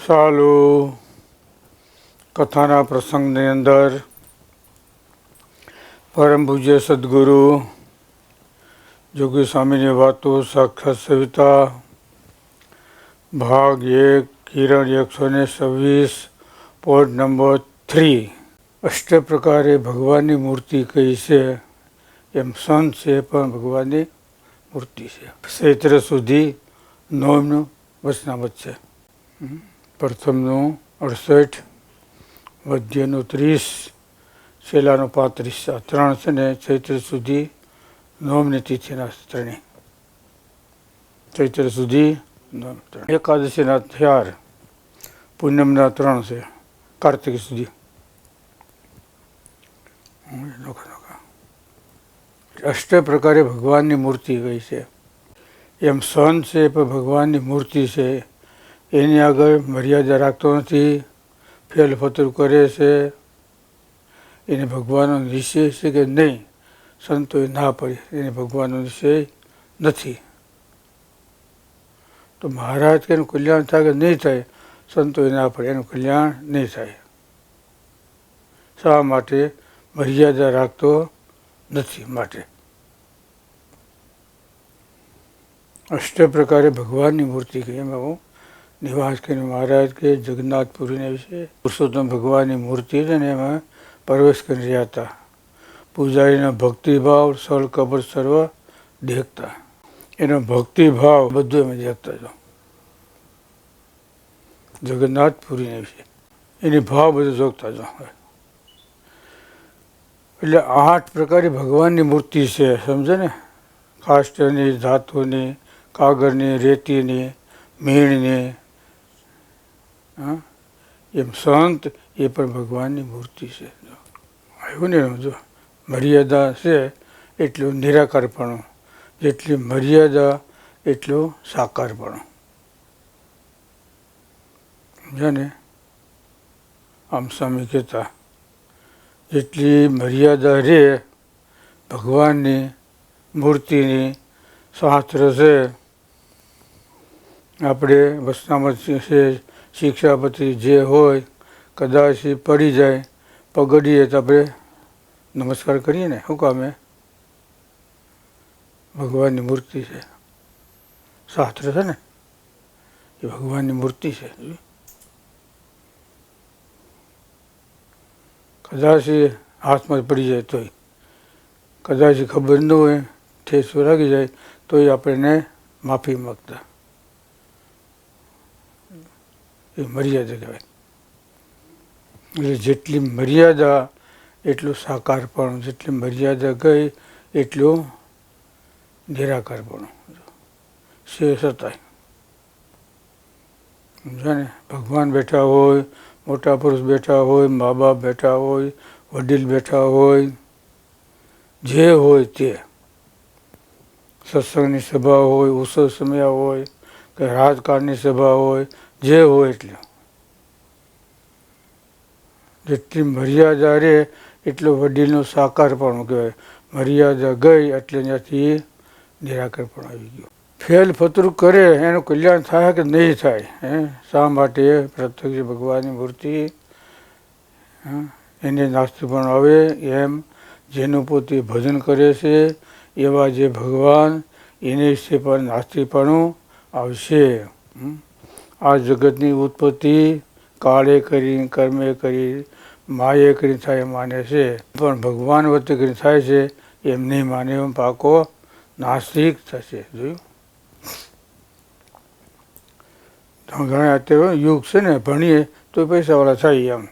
ચાલો કથાના પ્રસંગની અંદર પરમ પૂજ્ય સદગુરુ જોગી સ્વામીની વાતો સાક્ષાત સવિતા ભાગ 1 કિરણ 126 પોઈન્ટ નંબર 3 અષ્ટ પ્રકારે ભગવાનની મૂર્તિ કઈ છે એમ સંત છે પણ ભગવાનની મૂર્તિ છે. ચૈત્ર સુધી નોમનું વચનામત છે. પ્રથમનું 68, મધ્યનું 30, છેલ્લાનું 35. આ ત્રણ છે ને ચૈત્ર સુધી નોમની તિથિના ત્રણેય. ચૈત્ર સુધી નોમ 3, એકાદશીના 4, પૂનમના 3 છે, કાર્તિક સુધી. અષ્ટ પ્રકારે ભગવાનની મૂર્તિ કઈ છે એમ સંત છે પણ ભગવાનની મૂર્તિ છે. એની આગળ મર્યાદા રાખતો નથી, ફેલ ફતર કરે છે. એને ભગવાનનો નિશ્ચય છે કે નહીં, સંતોએ ના પડી, એને ભગવાનનો નિશ્ચય નથી. તો મહારાજ કે એનું કલ્યાણ થાય કે નહીં થાય, સંતોએ ના પડે, એનું કલ્યાણ નહીં થાય. શા માટે? મર્યાદા રાખતો નથી માટે. અષ્ટ પ્રકારે ભગવાનની મૂર્તિ કહી. એમાં હું નિવાસ કરીને મહારાજ કે જગન્નાથપુરીને વિશે પુરુષોત્તમ ભગવાનની મૂર્તિ છે ને એમાં પ્રવેશ કરી રહ્યા હતા. પૂજારીના ભક્તિભાવ સળ કબર સર્વ દેખતા. એનો ભક્તિભાવ બધું એમાં દેખતા જો જગન્નાથપુરીને વિશે એની ભાવ બધું જોગતા જો. એટલે 8 પ્રકારે ભગવાનની મૂર્તિ છે, સમજે ને. કાષ્ટની, ધાતુની, કાગળની, રેતીની, મીણની. એમ સંત એ પણ ભગવાનની મૂર્તિ છે. આવ્યું ને જો મર્યાદા છે એટલું નિરાકારપણું, જેટલી મર્યાદા એટલું સાકારપણું. સમજ્યા ને? આમ સ્વામી કહેતા જેટલી મર્યાદા રે ભગવાનની મૂર્તિની, શાસ્ત્ર છે, આપણે વચનામત છે, શિક્ષાપતિ જે હોય, કદાચ પડી જાય, પગડીએ તો આપણે નમસ્કાર કરીએ ને. શું કામે? ભગવાનની મૂર્તિ છે. શાસ્ત્ર છે ને એ ભગવાનની મૂર્તિ છે. કદાચ હાથમાં પડી જાય તોય, કદાચ ખબર ન હોય, ઠેસ લાગી જાય તોય આપણને માફી માગતા. એ મર્યાદા કહેવાય. એટલે જેટલી મર્યાદા એટલું સાકારપણું, જેટલી મર્યાદા ગઈ એટલું નિરાકારપણું. છે છતાંય સમજ્યા ને? ભગવાન બેઠા હોય, મોટા પુરુષ બેઠા હોય, મા બાપ બેઠા હોય, વડીલ બેઠા હોય, જે હોય તે, સત્સંગની સભા હોય, ઉત્સવ સમય હોય કે રાજકારણની સભા હોય, જે હોય એટલે જેટલી મર્યાદા રહે એટલું વડીલનું સાકારપણું કહેવાય. મર્યાદા ગઈ એટલે ત્યાંથી નિરાકારપણ આવી ગયું. ફેલ ફતરું કરે એનું કલ્યાણ થાય કે નહીં થાય? શા માટે? પ્રત્યક્ષ ભગવાનની મૂર્તિ એને નાસ્તિકપણ આવે એમ જેનું પોતે ભજન કરે છે એવા જે ભગવાન એને વિશે પણ નાસ્તિકપણું આવશે. આ જગતની ઉત્પત્તિ કાળે કરી, કર્મે કરી, માએ કરી થાય માને છે, પણ ભગવાન વચ્ચે કરી થાય છે એમ નહીં માને, એમ પાકો નાસ્તિક થશે. જોયું? ઘણા અત્યારે યુગ છે ને, ભણીએ તો પૈસાવાળા થાય. એમ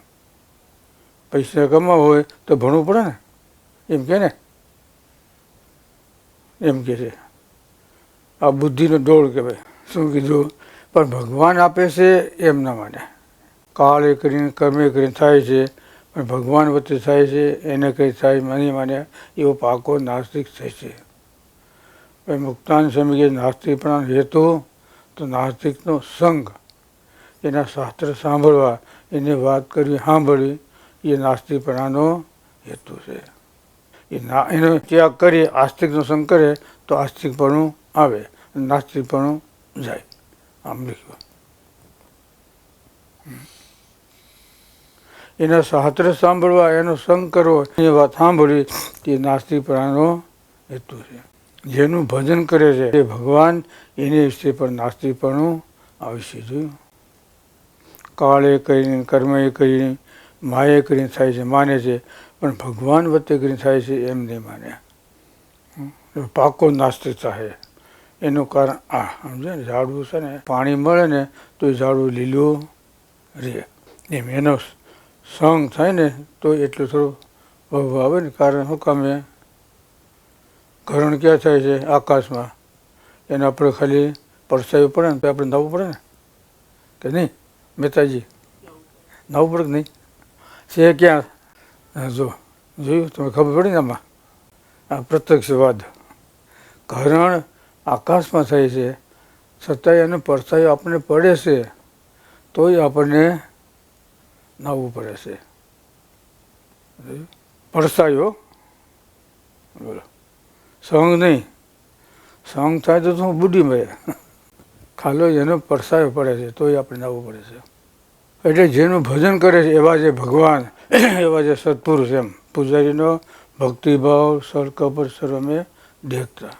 પૈસા કમાવા હોય તો ભણવું પડે ને, એમ કે ને, એમ કે છે. આ બુદ્ધિનો ડોળ કહેવાય. શું કીધું? પણ ભગવાન આપે છે એમ ના માને. કાળે કરીને, કર્મે કરીને થાય છે, પણ ભગવાન વચ્ચે થાય છે એને કંઈ થાય નહીં માને, એવો પાકો નાસ્તિક થાય છે. મુક્તાન સ્વામી નાસ્તિકપણા હેતુ તો નાસ્તિકનો સંગ, એના શાસ્ત્ર સાંભળવા, એની વાત કરવી સાંભળવી, એ નાસ્તિકપણાનો હેતુ છે. એનો ત્યાગ કરી આસ્તિકનો સંગ કરે તો આસ્તિકપણું આવે, નાસ્તિકપણું જાય. આમ લખ્યું. એના શાસ્ત્ર સાંભળવા, એનો સંગ કરવો, એ વાત સાંભળવી તે નાસ્તિકપણાનો હેતુ છે. જેનું ભજન કરે છે તે ભગવાન, એને વિશે પણ નાસ્તિકપણું આવશે. જોયું, કાળે કરીને, કર્મે કરીને, માએ કરીને થાય છે, માને છે, પણ ભગવાન વચ્ચે કરીને થાય છે એમ નહીં માને. પાકો નાસ્તિક થાય. એનું કારણ આ સમજે ને, ઝાડવું છે ને પાણી મળે ને તો એ ઝાડવું લીલું રહે. એમ એનો સંગ થાય ને તો એટલું થોડું વહુ આવે ને. કારણ શું કામે ઘરણ ક્યાં થાય છે? આકાશમાં. એને આપણે ખાલી પરસાવી પડે ને તો આપણે નવું પડે ને કે નહીં મહેતાજી? નવું પડે કે નહીં? છે ક્યાં? જો જોયું તમે, ખબર પડી ને આમાં આ પ્રત્યક્ષવાદ. ઘરણ આકાશમાં થાય છે છતાંય એને પરસાવી આપણને પડે છે તોય આપણને નાહવું પડે છે. પડસાયો બોલો, સંગ નહીં. સંગ થાય તો શું બુદ્ધિ મળે? ખાલો એનો પડસાયો પડે છે તોય આપણે નાહવું પડે છે. એટલે જેનું ભજન કરે છે એવા જે ભગવાન, એવા જે સત્પુરુષ, એમ પૂજારીનો ભક્તિભાવ સળકપટ સર્વમે દેખતા.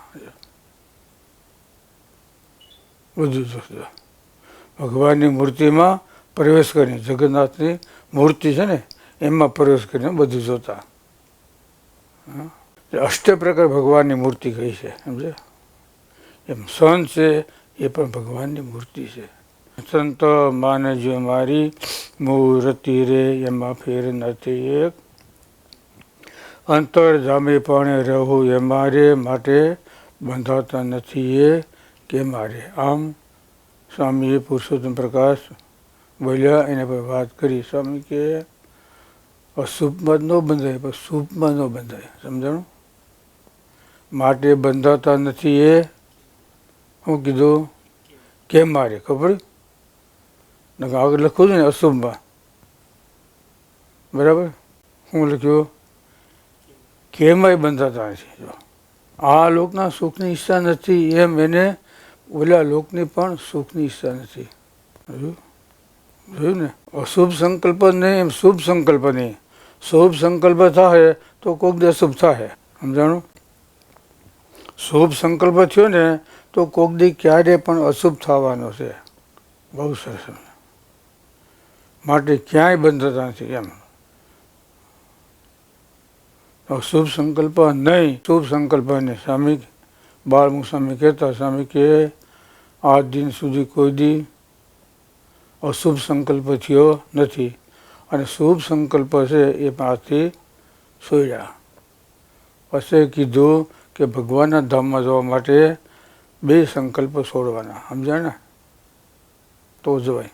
બધું જોતા ભગવાનની મૂર્તિમાં પ્રવેશ કરીને, જગન્નાથની મૂર્તિ છે ને એમાં પ્રવેશ કરીને બધું જોતા. અષ્ટ પ્રકાર ભગવાનની મૂર્તિ કહી છે, સમજે? એમ સંત છે એ પણ ભગવાનની મૂર્તિ છે. સંત માનજો મારી મૂર્તિ રે, એમાં ફેર નથી એક. અંતર જામે પણ રહું એ મારે, માટે બંધાતા નથી એ કે મારે. આમ સ્વામીએ પુરુષોત્તમ પ્રકાશ બોલ્યા, એના પર વાત કરી. સ્વામી કે અશુભમાં ન બંધાય પણ શુભમાં ન બંધાય. સમજાણું? માટે બંધાતા નથી એ શું કીધું? કેમ મારે? ખબર? આગળ લખવું છે ને અશુભમાં, બરાબર? શું લખ્યું? કેમાંય બંધાતા નથી. જો આ લોકના સુખની ઈચ્છા નથી એમ એને ઓલા લોકની પણ સુખની ઈચ્છા નથી. જોયું ને? અશુભ સંકલ્પ નહીં, એમ શુભ સંકલ્પ નહીં. શુભ સંકલ્પ થાય તો કોક દી અશુભ થાય. સમજાણું? શુભ સંકલ્પ થયો ને તો કોક દી ક્યારે પણ અશુભ થવાનો છે. બહુ સરસ. માટે ક્યાંય બંધાતા નથી એમ. શુભ સંકલ્પ નહીં, શુભ સંકલ્પ નહીં. સ્વામી બાળમુખ સ્વામી કહેતા, સ્વામી કે આજ દિન સુધી કોઈ દી અશુભ સંકલ્પ થયો નથી, અને શુભ સંકલ્પ છે એ પાસથી છોડ્યા. પછી કીધું કે ભગવાનના ધામમાં જવા માટે બે સંકલ્પ છોડવાના. સમજ્યા ને? તો જવાય.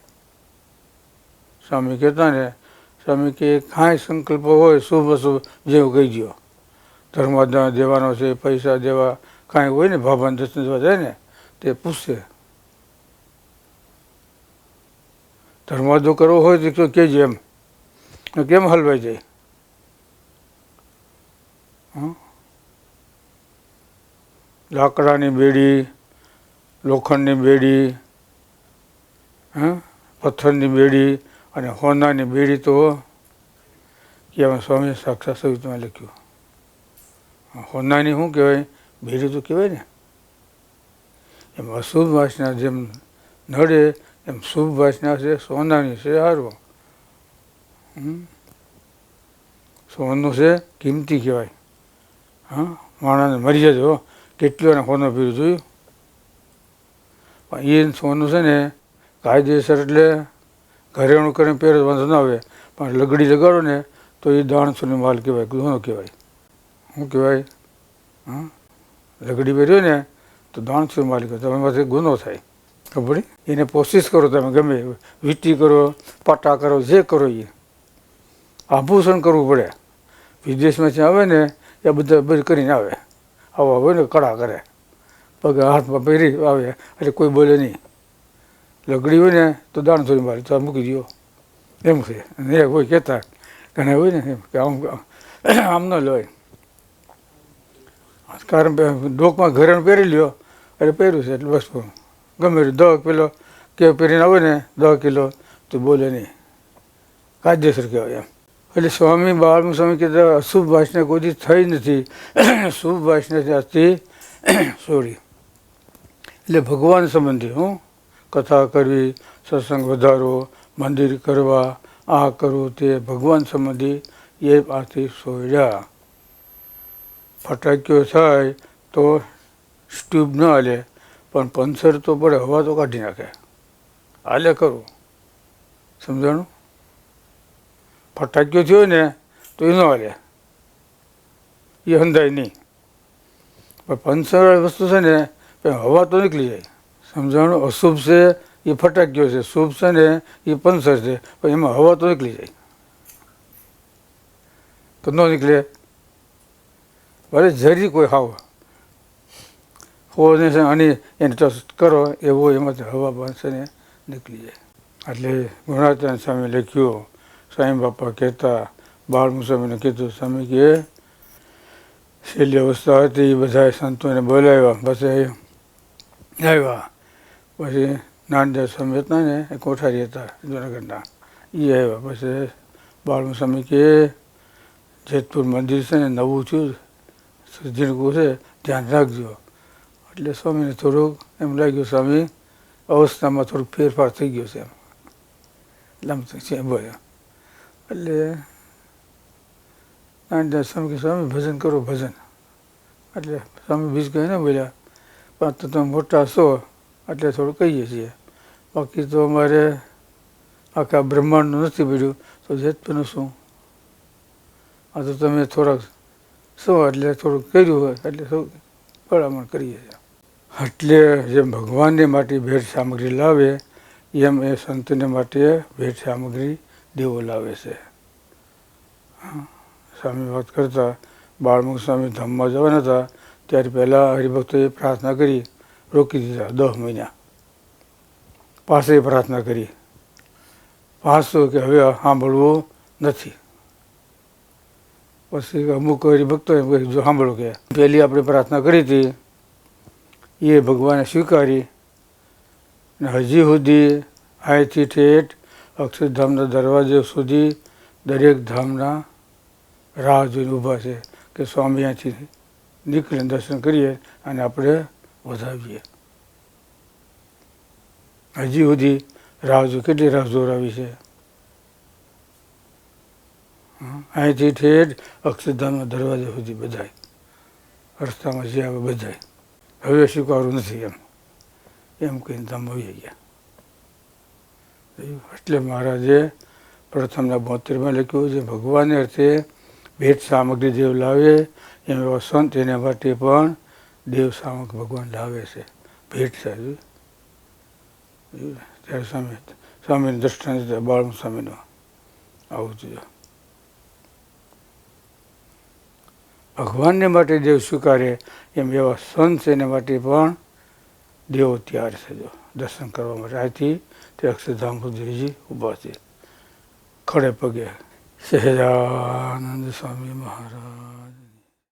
સ્વામી કહેતા ને, સ્વામી કે કાંઈ સંકલ્પ હોય શુભ અશુભ જેવું કહી દો. ધર્માદાન દેવાનો છે, પૈસા દેવા, કાંઈ હોય ને, ભાભાને દર્શન દેવા જાય ને તે પૂછશે. ધર્માદો કરવો હોય તો કહેજો એમ. કેમ હલવાઈ જાય? લાકડાની બેડી, લોખંડની બેડી, પથ્થરની બેડી અને હોનાની બેડી તો કહેવાય. સ્વામી સાક્ષાત સવિતામાં લખ્યું. હોનાની શું કહેવાય? બેડી તો કહેવાય ને. એમ અશુભ વાસના જેમ નડે એમ શુભ વાસના છે સોનાની છે. સારું, સોનું છે કિંમતી કહેવાય. માણસને મરી જજો કેટલું એને સોનું પીરું જોયું. પણ એ સોનું છે ને કાયદેસર, એટલે ઘરેણું કરીને પહેરે વાંધો ના આવે, પણ લગડી લગાડો ને તો એ દાણસોનો માલ કહેવાય, ગુનો કહેવાય. શું કહેવાય? લગડી પહેર્યો ને તો દાણસો માલ કહેવાય. તમે પાસે ગુનો થાય. ખબર? એને કોશિશ કરો તમે, ગમે વીંટી કરો, પાટા કરો, જે કરો એ આભૂષણ કરવું પડે. વિદેશમાંથી આવે ને એ બધા બધું કરીને આવે. આવા હોય ને કડા કરે, પગ હાથમાં પહેરી આવે એટલે કોઈ બોલે નહીં. લગડી હોય ને તો દાણ થોડી મારી તો મૂકી દો એમ છે. અને એ કોઈ કહેતા ઘણા હોય ને એમ કે આમ ન લેવાય. કારણ ડોકમાં ઘરેણું પહેરી લ્યો એટલે પહેર્યું છે એટલે બસ ગમે 10 કિલો કે પહેરીને આવે ને 10 કિલો તો બોલે નહીં, કાયદેસર કહેવાય એમ. એટલે સ્વામી બાળમુખ સ્વામી કહેતા અશુભ વાસના કોઈ થઈ નથી, શુભ વાસના ત્યાંથી છોડી. એટલે ભગવાન સંબંધી હું કથા કરવી, સત્સંગ વધારો, મંદિર કરવા, આ કરવું તે ભગવાન સંબંધી એ આથી છોડ્યા. ફટાક્યો થાય તો ટ્યુબ ન હાલે, પણ પંચર તો પડે, હવા તો કાઢી નાખે, હાલે કરવું. સમજાણું? ફટાક્યો થયો ને તો એ ન હાલે, એ હંધાય નહીં. પણ પંચર વસ્તુ છે ને હવા તો નીકળી જાય. સમજાણું? અશુભ છે એ ફટાક્યો છે, શુભ છે ને એ પંચર છે, પણ એમાં હવા તો નીકળી જાય. તો ન નીકળે, ભલે જરી કોઈ હાવ હોને છે અને એને ટચ કરો એવો એમાંથી હવા પાસે ને નીકળી જાય. એટલે ગુણાત્યાન સ્વામી લખ્યું, સાંઈ બાપા કહેતા, બાળમુખ સ્વામીને કીધું, સ્વામી કે છેલ્લી અવસ્થા હતી, એ બધા સંતોને બોલાવ્યા, પછી આવ્યા. પછી નાનદાસ સ્વામી હતા ને એ કોઠારી હતા જુનાગઢના, એ આવ્યા. પછી બાળમુખ સ્વામી કે જેતપુર મંદિર છે ને નવું થયું, જીણકું છે, ધ્યાન રાખજો. એટલે સ્વામીને થોડુંક એમ લાગ્યું, સ્વામી અવસ્થામાં થોડુંક ફેરફાર થઈ ગયો છે એમ લમતું છે બોલ્યા. એટલે નાનદાસ સ્વામી કે સ્વામી ભજન કરો, ભજન. એટલે સ્વામી બીજ કંઈ ના બોલ્યા, પણ તો તમે મોટા છો એટલે થોડું કહીએ છીએ, બાકી તો અમારે આખા બ્રહ્માંડનું નથી પડ્યું, તો જેતપુરનું શું? આ તો તમે થોડાક શું એટલે થોડુંક કર્યું હોય એટલે થોડુંક ભલામણ કરીએ છીએ. એટલે જેમ ભગવાનને માટે ભેટ સામગ્રી લાવે એમ એ સંતને માટે ભેટ સામગ્રી દેવો લાવે છે. સ્વામી વાત કરતા, બાળમુખ સ્વામી ધામમાં જવાના હતા ત્યારે પહેલાં હરિભક્તોએ પ્રાર્થના કરી, રોકી દીધા 10 મહિના. પાસે પ્રાર્થના કરી, પાછું કે હવે સાંભળવું નથી. પછી અમુક હરિભક્તો એમ કહે જો સાંભળો કે પહેલી આપણે પ્રાર્થના કરી હતી એ ભગવાને સ્વીકારી, ને હજી સુધી અહીંથી ઠેઠ અક્ષરધામના દરવાજે સુધી દરેક ધામના રાહ જોઈને ઊભા છે કે સ્વામી અહીંથી નીકળીને દર્શન કરીએ અને આપણે વધાવીએ. હજી સુધી રાહ કેટલી રાહ જોરાવી છે. અહીંથી ઠેઠ અક્ષરધામના દરવાજા સુધી બધાય રસ્તામાં જે આવે બધાય હવે સ્વીકારવું નથી એમ કહીને ધામ આવી ગયા. એટલે મહારાજે પ્રથમના 72માં લખ્યું છે, ભગવાનને અર્થે ભેટ સામગ્રી દેવ લાવે એમ એવા સંત એના માટે પણ દેવ સામગ્રી ભગવાન લાવે છે, ભેટ છે. ત્યારે સ્વામીનું દ્રષ્ટાંત બાળમુખ સ્વામીનું આવું જોઈએ. ભગવાનને માટે દેવ સ્વીકારે એમ એવા સંત છે એના માટે પણ દેવો તૈયાર છે જો દર્શન કરવા માટે. આથી તે અક્ષરધામ સુધી હજી ઊભા છે ખડે પગે. સહેજાનંદ સ્વામી મહારાજ.